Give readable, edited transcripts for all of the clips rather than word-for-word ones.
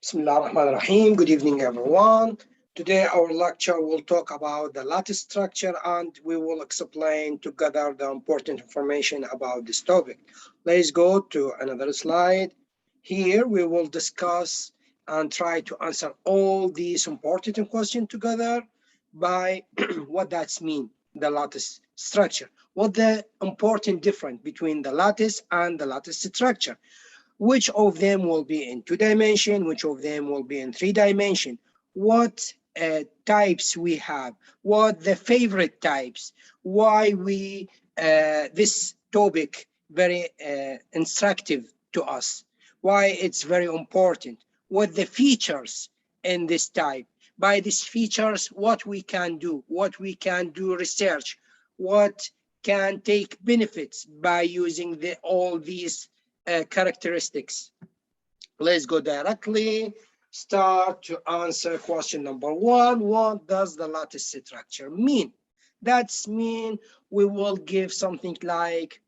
Bismillah ar-Rahman ar-Rahim. Good evening, everyone. Today, our lecture will talk about the lattice structure and we will explain together the important information about this topic. Let's go to another slide. Here, we will discuss and try to answer all these important questions together by what that's mean, the lattice structure. What the important difference between the lattice and the lattice structure. Which of them will be in 2 dimension, which of them will be in 3 dimension, what types we have, what the favorite types, why we this topic very instructive to us, why it's very important, what the features in this type, by these features what we can do, research, what can take benefits by using all these characteristics. Let's go directly start to answer question number 1. What does the lattice structure mean? That's mean we will give something like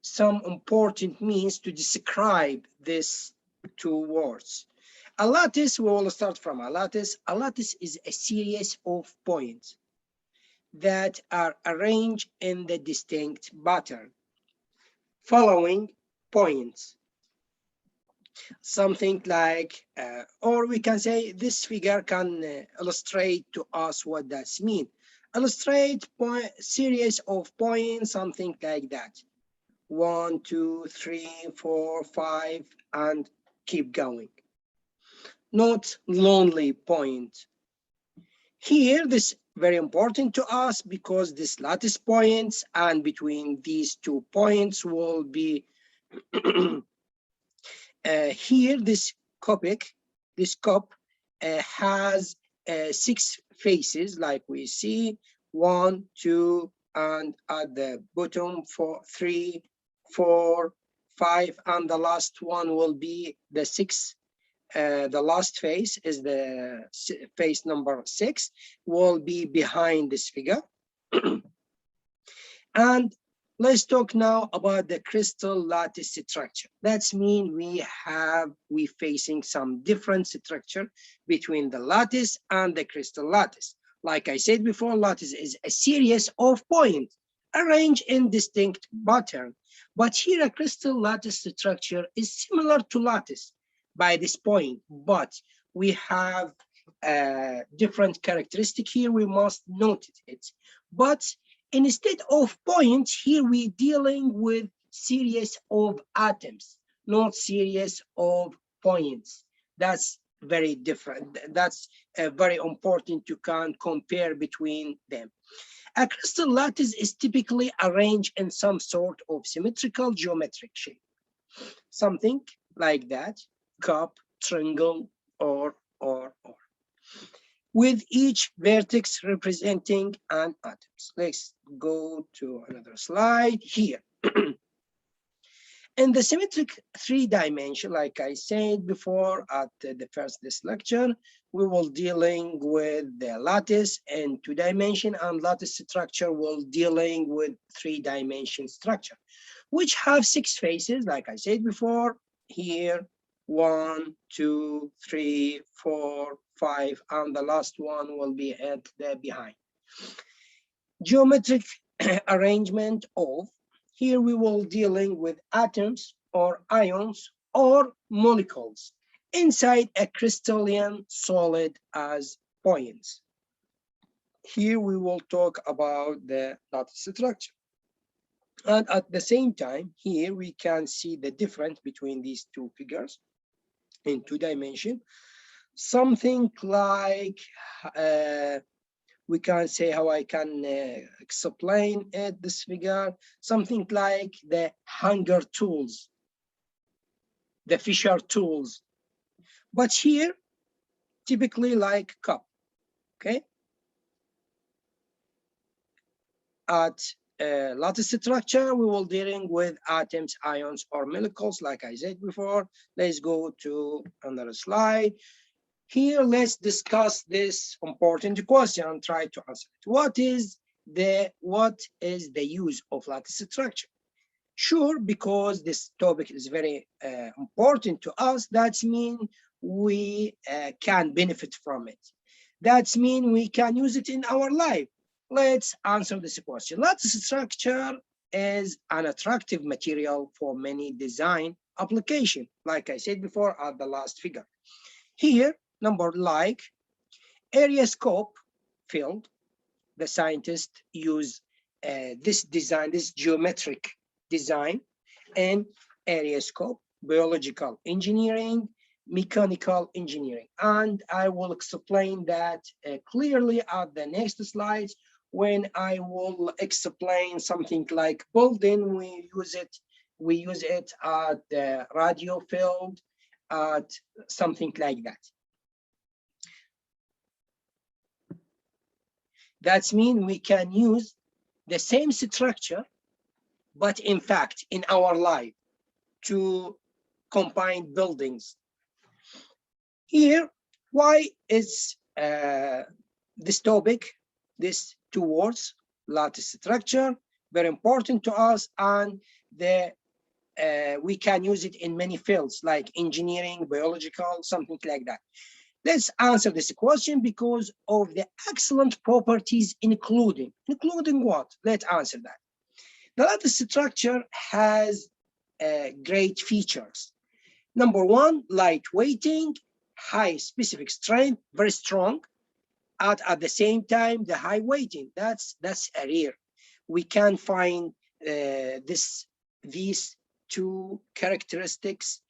some important means to describe these two words. A lattice, we will start from a lattice. A lattice is a series of points that are arranged in the distinct pattern following points, something like or we can say this figure can illustrate to us what that's mean. Illustrate point series of points, something like that, 1 2 3 4 5 and keep going, not lonely point. Here this very important to us because this lattice points and between these 2 points will be here this cup has 6 faces, like we see 1 2 and at the bottom 4 3 4 5 and the last one will be the 6. The last face is the face number 6 will be behind this figure. And let's talk now about the crystal lattice structure. That's mean we facing some different structure between the lattice and the crystal lattice. Like I said before, lattice is a series of points arranged in distinct pattern. But here a crystal lattice structure is similar to lattice by this point, but we have a different characteristic here. We must note it. But instead of points, here we're dealing with series of atoms, not series of points. That's very different. That's very important to compare between them. A crystal lattice is typically arranged in some sort of symmetrical geometric shape, something like that, cup, triangle, or with each vertex representing an atom. Let's go to another slide here. In the symmetric 3-dimension, like I said before at the first this lecture, we will dealing with the lattice in 2-dimension, and lattice structure will dealing with 3-dimension structure, which have 6 faces, like I said before, here 1 2 3 4 5 and the last one will be at the behind. Geometric arrangement of, here we will dealing with atoms or ions or molecules inside a crystalline solid as points. Here we will talk about the lattice structure. And at the same time, here we can see the difference between these 2 figures in 2-dimension, something like we can say how I can explain it, this figure, something like the hanger tools, the Fisher tools, but here typically like cup. Okay, at lattice structure we will dealing with atoms, ions, or molecules, like I said before. Let's go to another slide. Here let's discuss this important question and try to answer it. What is the use of lattice structure? Sure, because this topic is very important to us, that means we can benefit from it. That means we can use it in our life. Let's answer this question. Lattice structure is an attractive material for many design applications, like I said before at the last figure. Here, number like area scope field, the scientists use this design, this geometric design, and area scope, biological engineering, mechanical engineering. And I will explain that clearly at the next slides when I will explain something like building. We use it at the radio field, at something like that. That means we can use the same structure, but in fact, in our life, to combine buildings. Here, why is this topic, this two words, lattice structure, very important to us, and we can use it in many fields like engineering, biological, something like that. Let's answer this question because of the excellent properties, including what? Let's answer that. The lattice structure has great features. Number one, lightweighting, high specific strength, very strong. At the same time, the high weighting, that's rare. We can find these two characteristics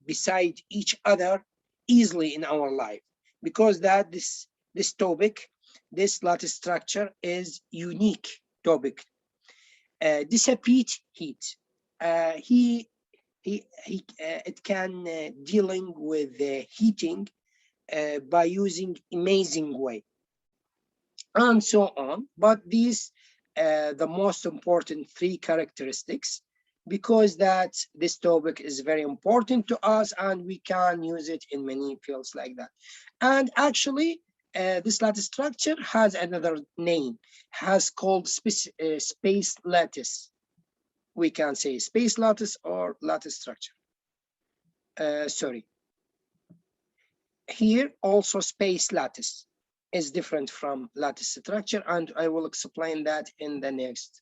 beside each other easily in our life, because that this topic, this lattice structure is unique topic. Dissipate heat. It can dealing with heating by using amazing way, and so on. But these the most important three characteristics, because that this topic is very important to us and we can use it in many fields like that. And actually, this lattice structure has another name, has called space lattice. We can say space lattice or lattice structure. Sorry. Here also space lattice is different from lattice structure, and I will explain that in the next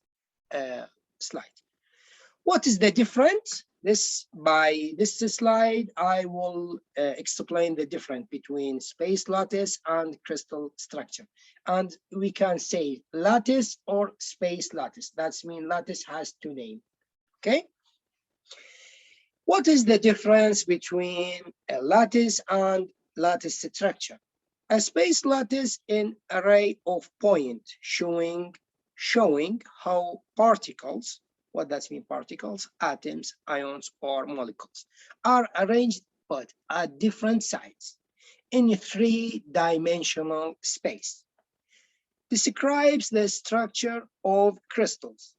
slide. What is the difference? By this slide, I will explain the difference between space lattice and crystal structure. And we can say lattice or space lattice. That means lattice has two names, okay? What is the difference between a lattice and lattice structure? A space lattice an array of points showing how particles, what does mean particles, atoms, ions, or molecules, are arranged but at different sites in a three-dimensional space. Describes the structure of crystals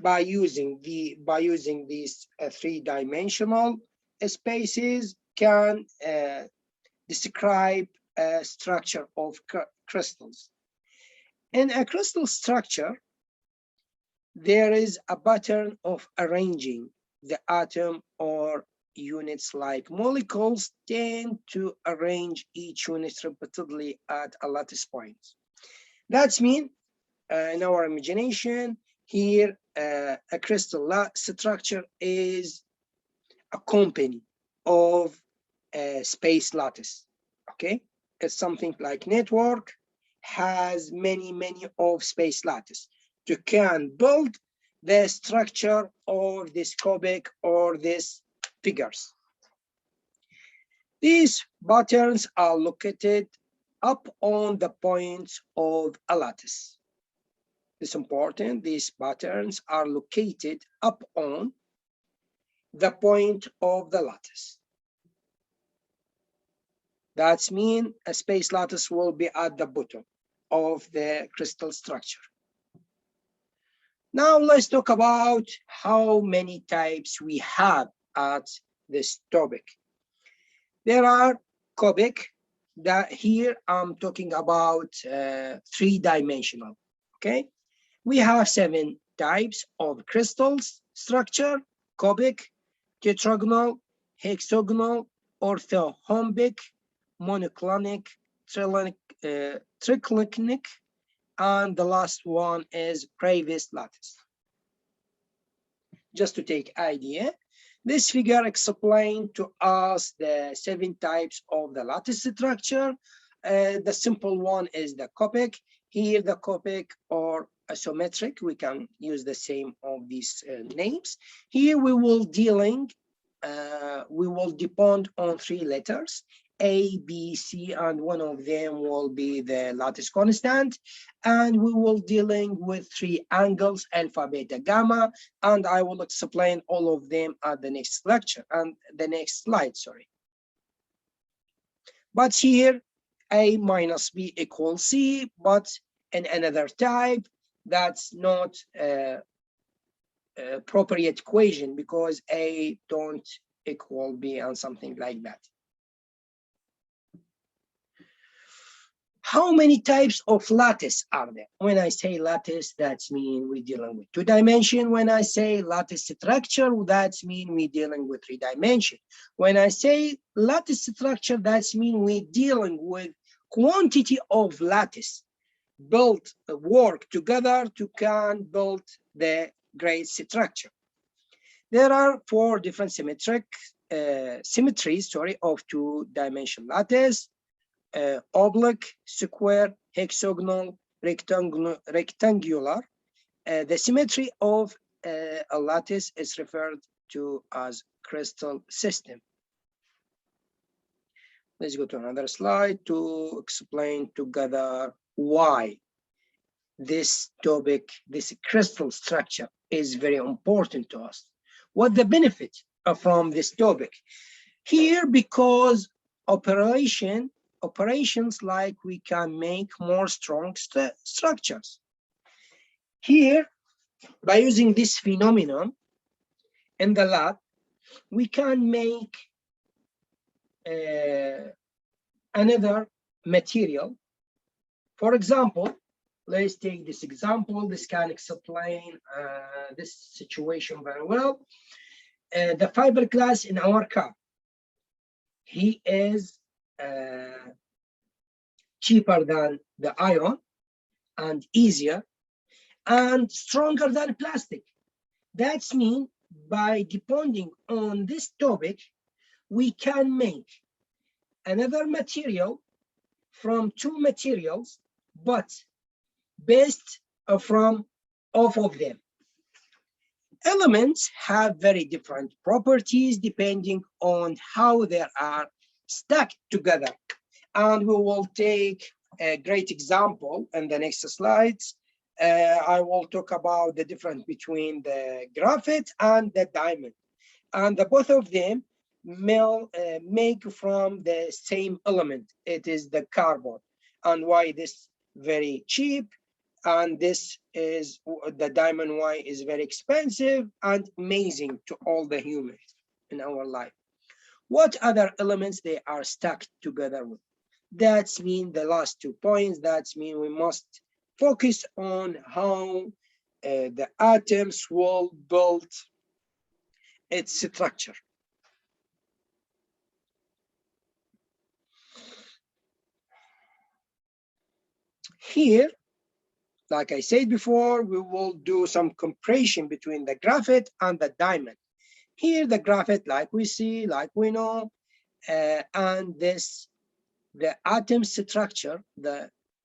by using these three-dimensional spaces can describe a structure of crystals. In a crystal structure, there is a pattern of arranging the atom or units like molecules tend to arrange each unit repeatedly at a lattice point. That means in our imagination here, a crystal structure is a company of space lattice, okay? It's something like network has many of space lattice to can build the structure of this cubic or these figures. These patterns are located up on the points of a lattice. It's important, these patterns are located up on the point of the lattice. That means a space lattice will be at the bottom of the crystal structure. Now let's talk about how many types we have at this topic. There are cubic, that here I'm talking about three-dimensional, okay? We have 7 types of crystals structure: cubic, tetragonal, hexagonal, orthorhombic, monoclinic, triclinic, and the last one is Gravis lattice. Just to take idea, this figure explains to us the 7 types of the lattice structure. The simple one is the cubic. Here, the cubic or isometric, we can use the same of these names. Here, we will depend on 3 letters, A, B, C, and one of them will be the lattice constant. And we will dealing with 3 angles, alpha, beta, gamma, and I will explain all of them at the next lecture and the next slide, sorry. But here, A minus B equals C, but in another type, that's not appropriate equation because A don't equal B and something like that. How many types of lattice are there? When I say lattice, that means we're dealing with 2 dimensions. When I say lattice structure, that means we're dealing with 3 dimensions. When I say lattice structure, that means we're dealing with quantity of lattice built, work together to can build the great structure. There are 4 different symmetries of 2-dimensional lattice. Oblique, square, hexagonal, rectangular. The symmetry of a lattice is referred to as crystal system. Let's go to another slide to explain together why this topic, this crystal structure is very important to us. What the benefit from this topic? Here, because operations like we can make more strong structures. Here, by using this phenomenon in the lab, we can make another material. For example, let's take this example. This can explain this situation very well. The fiberglass in our car, he is cheaper than the iron and easier and stronger than plastic. That means by depending on this topic, we can make another material from 2 materials, but based from off of them. Elements have very different properties depending on how they are stacked together. And we will take a great example in the next slides. I will talk about the difference between the graphite and the diamond. And both of them make from the same element. It is the carbon. And why this very cheap, and this is the diamond, why is very expensive and amazing to all the humans in our life. What other elements they are stacked together with? That means the last 2 points, that means we must focus on how the atoms will build its structure. Here, like I said before, we will do some comparison between the graphite and the diamond. Here, the graphite, like we see, like we know, and this, the atom structure,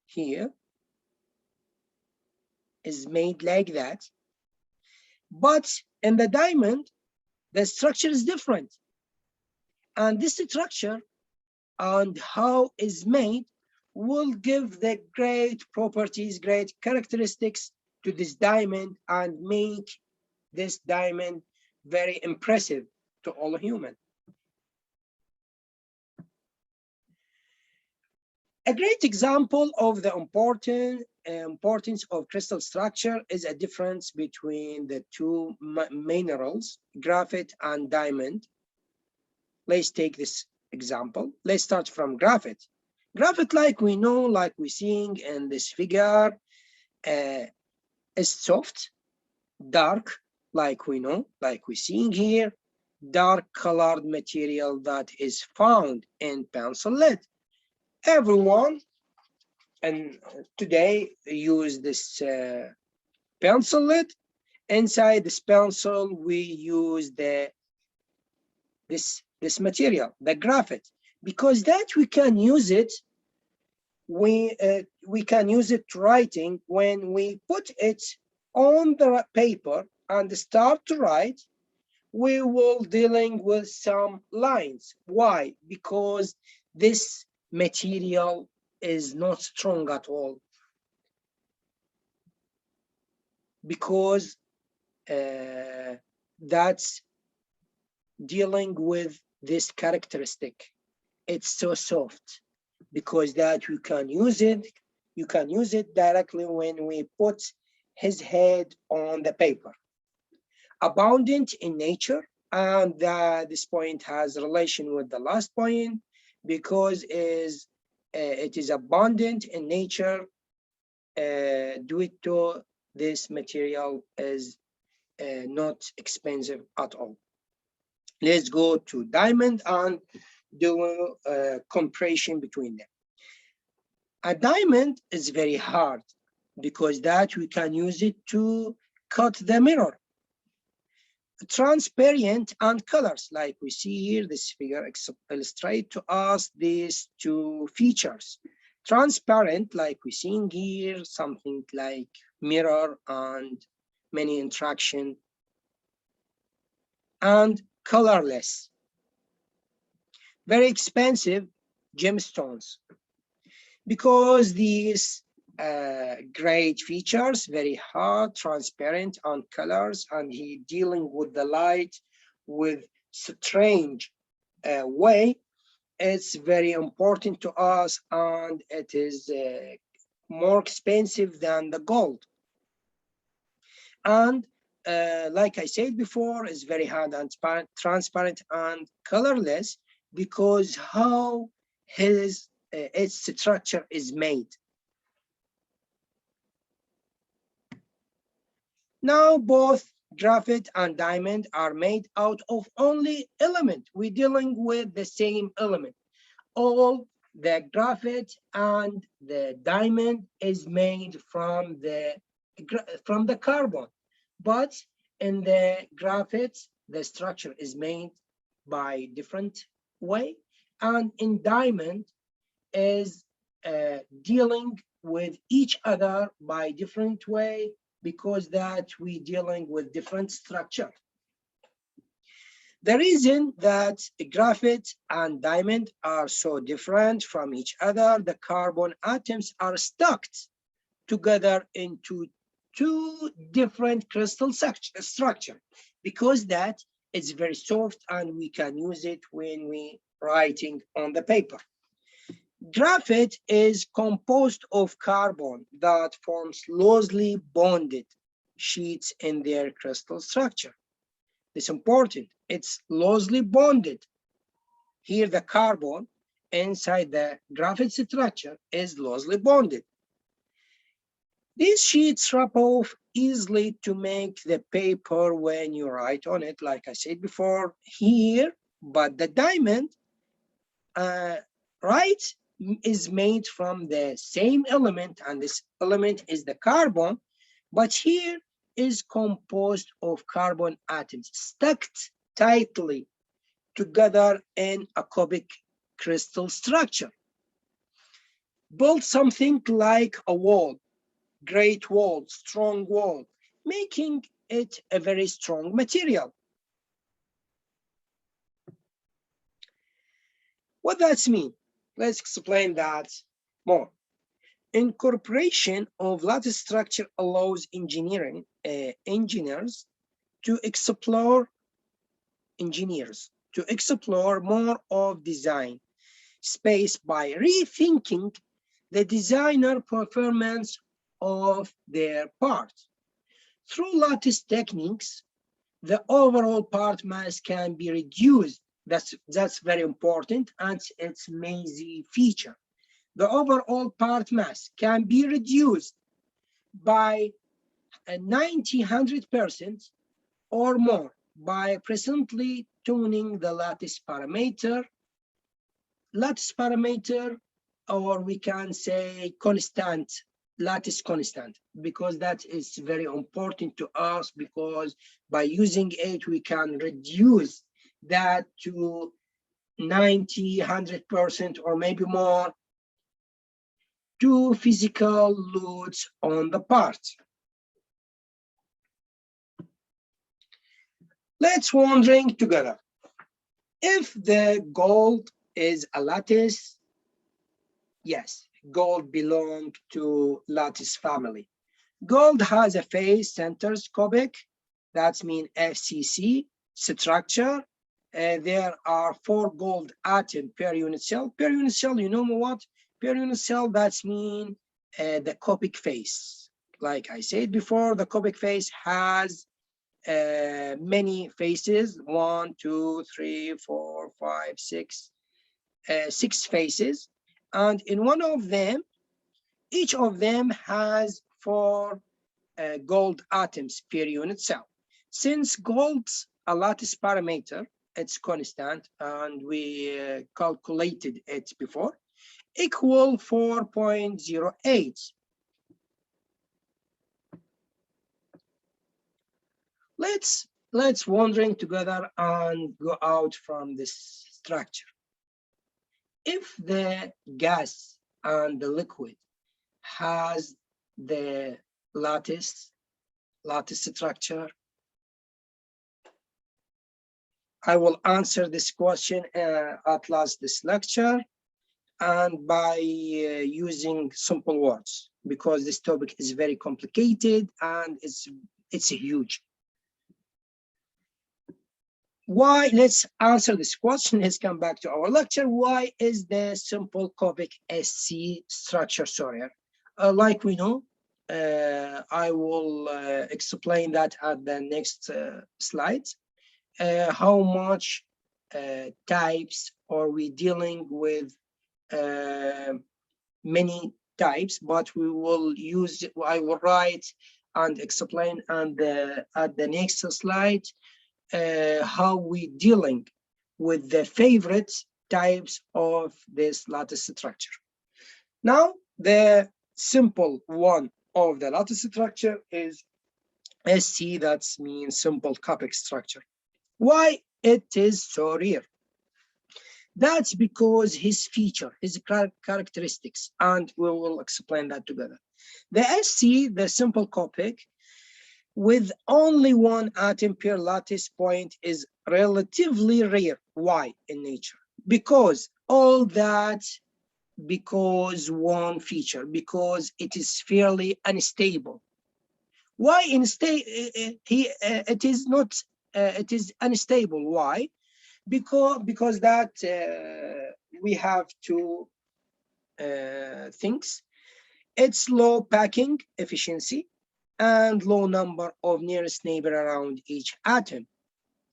here is made like that. But in the diamond, the structure is different. And this structure and how it's made will give the great properties, great characteristics to this diamond and make this diamond very impressive to all humans. A great example of the importance of crystal structure is a difference between the 2 minerals, graphite and diamond. Let's take this example. Let's start from graphite. Graphite, like we know, like we're seeing in this figure, is soft, dark, like we know, like we're seeing here, dark colored material that is found in pencil lead. Everyone and today use this pencil lead. Inside this pencil, we use this material, the graphite, because that we can use it. We can use it writing when we put it on the paper and start to write. We will dealing with some lines. Why? Because this material is not strong at all. Because that's dealing with this characteristic. It's so soft because that you can use it directly when we put his head on the paper. Abundant in nature, and this point has relation with the last point because it is abundant in nature due to this material is not expensive at all. Let's go to diamond and do a comparison between them. A diamond is very hard because that we can use it to cut the mirror. Transparent and colors, like we see here, this figure illustrates to us these two features. Transparent, like we see here, something like mirror and many interaction, and colorless, very expensive gemstones, because these great features, very hard, transparent, and colors, and he dealing with the light with strange way. It's very important to us, and it is more expensive than the gold. And like I said before, it's very hard and transparent and colorless because how its structure is made. Now both graphite and diamond are made out of only element. We're dealing with the same element. All the graphite and the diamond is made from the carbon, but in the graphite the structure is made by different way, and in diamond is dealing with each other by different way because that we dealing with different structure. The reason that graphite and diamond are so different from each other, the carbon atoms are stuck together into two different crystal structure because that is very soft and we can use it when we writing on the paper. Graphite is composed of carbon that forms loosely bonded sheets in their crystal structure. It's important. It's loosely bonded. Here the carbon inside the graphite structure is loosely bonded. These sheets rub off easily to make the paper when you write on it, like I said before here, but the diamond is made from the same element, and this element is the carbon, but here is composed of carbon atoms stuck tightly together in a cubic crystal structure. Build something like a wall, great wall, strong wall, making it a very strong material. What does mean? Let's explain that more. Incorporation of lattice structure allows engineers to explore more of design space by rethinking the designer performance of their part. Through lattice techniques, the overall part mass can be reduced. That's very important, and it's amazing feature. The overall part mass can be reduced by 90-100% or more by approximately tuning the lattice parameter. Lattice parameter, or we can say constant, lattice constant, because that is very important to us, because by using it, we can reduce that to 90, 100%, or maybe more, to physical loads on the part. Let's wondering together. If the gold is a lattice, yes, gold belongs to lattice family. Gold has a phase centers cubic, that means FCC structure. There are 4 gold atoms per unit cell. Per unit cell, you know what? Per unit cell, that's mean the cubic phase. Like I said before, the cubic phase has many faces, 1, 2, 3, 4, 5, 6, 6 faces. And in one of them, each of them has 4 gold atoms per unit cell. Since gold's a lattice parameter, it's constant, and we calculated it before, equal 4.08. Let's wondering together and go out from this structure. If the gas and the liquid has the lattice structure, I will answer this question at last this lecture, and by using simple words, because this topic is very complicated and it's huge. Why? Let's answer this question. Let's come back to our lecture. Why is the simple cubic SC structure so rare? Like we know, I will explain that at the next slides. How much types are we dealing with? Many types, but we will use, I will write and explain and at the next slide how we dealing with the favorite types of this lattice structure. Now, the simple one of the lattice structure is SC, that means simple cubic structure. Why it is so rare? That's because his feature, his characteristics, and we will explain that together. The SC, the simple cubic, with only 1 atom per lattice point is relatively rare. Why in nature? Because all that, because one feature, because it is fairly unstable. Why unstable? It is not. It is unstable. Why? Because that we have 2 things. It's low packing efficiency and low number of nearest neighbor around each atom.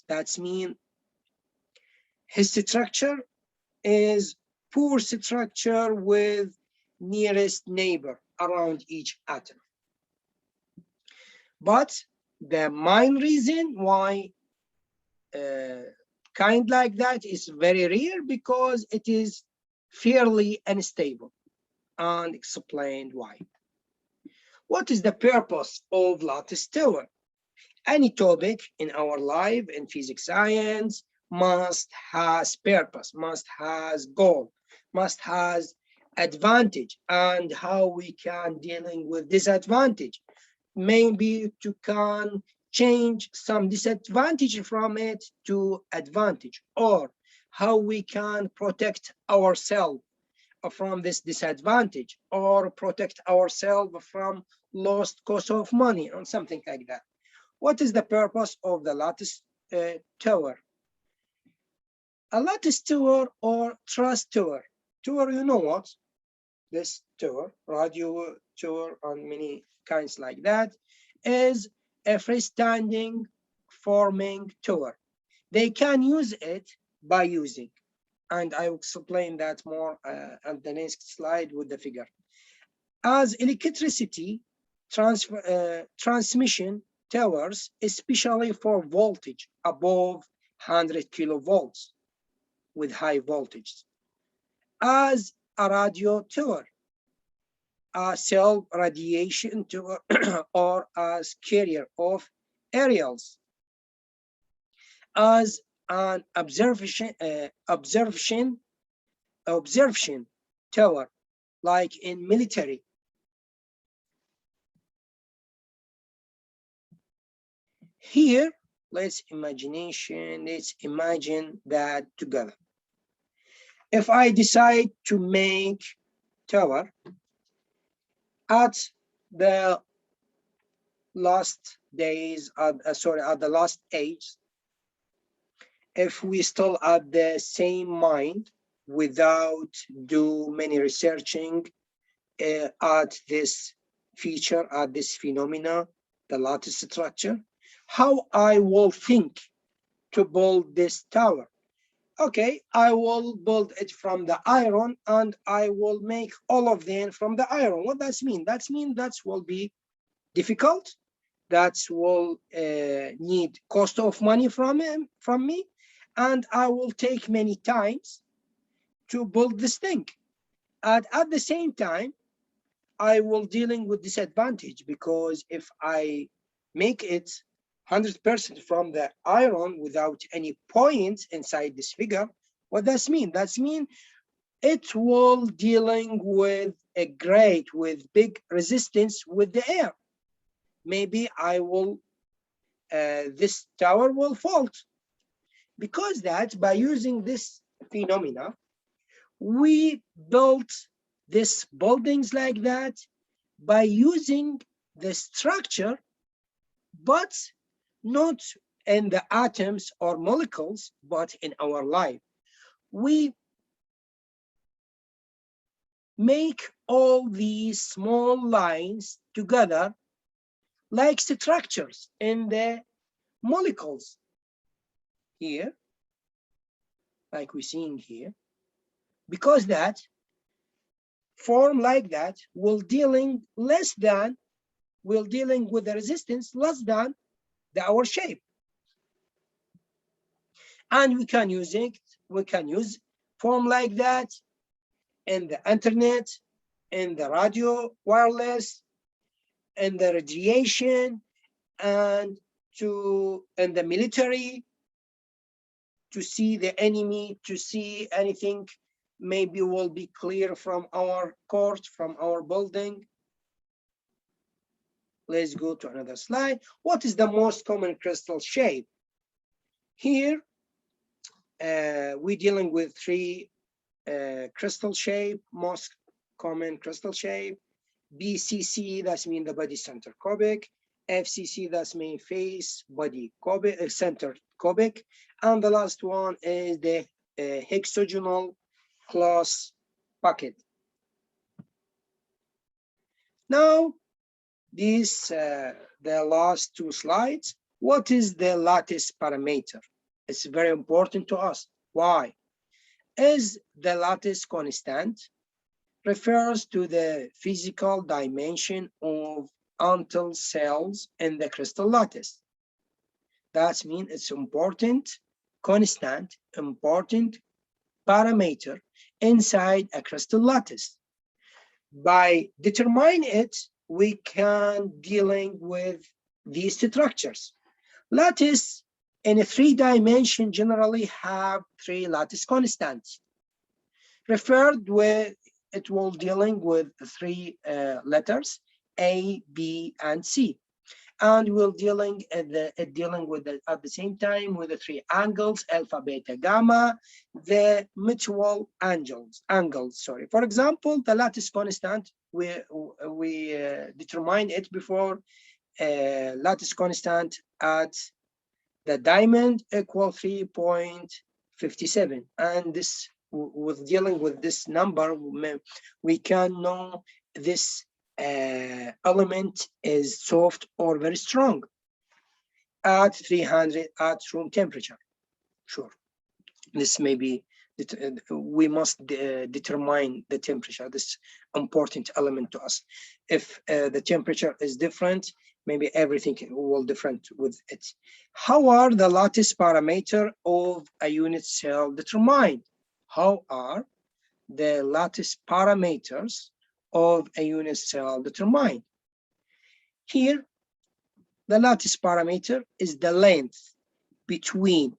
That's mean his structure is poor structure with nearest neighbor around each atom. But the main reason why kind like that is very rare, because it is fairly unstable, and explained why. What is the purpose of lattice tower? Any topic in our life in physics science must has purpose, must has goal, must has advantage, and how we can dealing with disadvantage. Maybe to can change some disadvantage from it to advantage, or how we can protect ourselves from this disadvantage, or protect ourselves from lost cost of money, or something like that. What is the purpose of the lattice tower? A lattice tower or truss tower. Tower, you know what? This tower, radio tower, and many kinds like that, is a freestanding forming tower. They can use it by using, and I will explain that more on the next slide with the figure. As electricity transmission towers, especially for voltage above 100 kilovolts with high voltage, as a radio tower, a cell radiation tower, or as carrier of aerials, as an observation tower, like in military. Here, let's imagine that together. If I decide to make tower at the last days, at the last age, if we still at the same mind without do many researching at this feature, at this phenomena, the lattice structure, how I will think to build this tower. Okay, I will build it from the iron, and I will make all of them from the iron. What does mean? That means that will be difficult. That will need cost of money from me, and I will take many times to build this thing. And at the same time, I will dealing with disadvantage, because if I make it 100% from the iron without any points inside this figure, what does mean? That means it will dealing with with big resistance with the air. Maybe I will, this tower will fall. Because that by using this phenomena, we built these buildings like that by using the structure, but not in the atoms or molecules, but in our life. We make all these small lines together like structures in the molecules here, like we're seeing here, because that form like that will dealing with the resistance less than our shape. And we can use form like that in the internet, in the radio, wireless, in the radiation, and in the military, to see the enemy, to see anything maybe will be clear from our court, from our building. Let's go to another slide. What is the most common crystal shape? Here, we're dealing with three crystal shape, most common crystal shape. BCC, that's mean the body center cubic. FCC, that's mean face body cubic, center cubic. And the last one is the hexagonal class bucket. Now, these the last two slides. What is the lattice parameter? It's very important to us. Why? Is the lattice constant? Refers to the physical dimension of until cells in the crystal lattice. That means it's important, constant, important parameter inside a crystal lattice. By determining it, we can dealing with these structures. Lattice in a 3-dimension generally have 3 lattice constants. Referred with it will dealing with 3 letters A, B, and C, and we'll dealing at the same time with the 3 angles alpha, beta, gamma, the mutual angles. Sorry. For example, the lattice constant we determined it before. Lattice constant at the diamond equal 3.57, and this with dealing with this number, we can know this element is soft or very strong at 300 at room temperature. Sure, this may be we must determine the temperature. This important element to us. If the temperature is different, Maybe everything will different with it. How are the lattice parameter of a unit cell determined? How are the lattice parameters of a unit cell determined? Here, the lattice parameter is the length between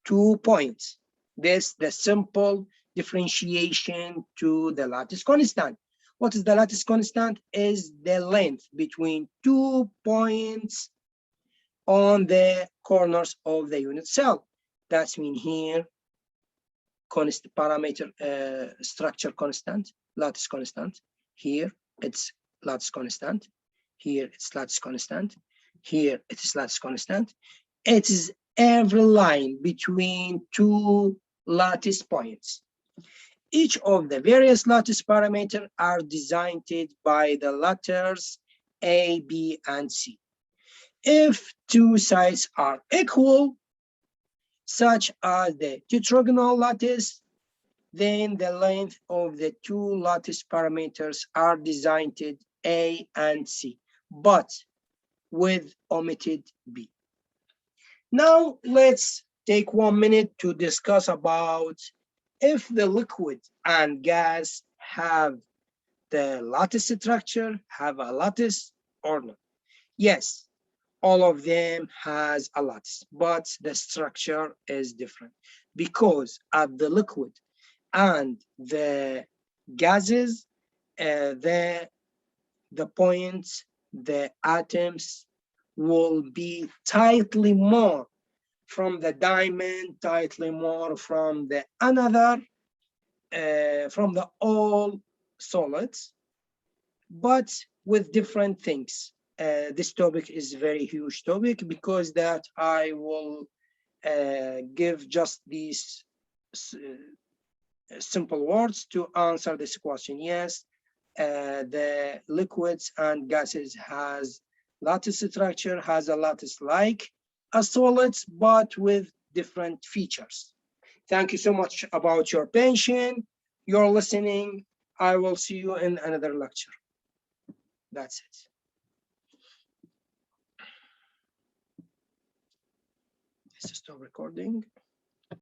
2 points. This the simple differentiation to the lattice constant. What is the lattice constant? Is the length between 2 points on the corners of the unit cell. That's mean here constant parameter structure constant, lattice constant. Here it's lattice constant. Here it's lattice constant. Here it is lattice constant. It is every line between two lattice points. Each of the various lattice parameters are designed by the letters A, B, and C. If two sides are equal, such as the tetragonal lattice, then the length of the two lattice parameters are designed A and C, but with omitted B. Now let's take 1 minute to discuss about if the liquid and gas have the lattice structure, have a lattice or not. Yes, all of them has a lattice, but the structure is different because at the liquid and the gases, the points, the atoms will be tightly more from the diamond, tightly more from the another, from the all solids, but with different things. This topic is very huge topic because that I will give just these simple words to answer this question. Yes, the liquids and gases has lattice structure, has a lattice like a solids, but with different features. Thank you so much about your attention, your listening. I will see you in another lecture. That's it. Let's stop recording.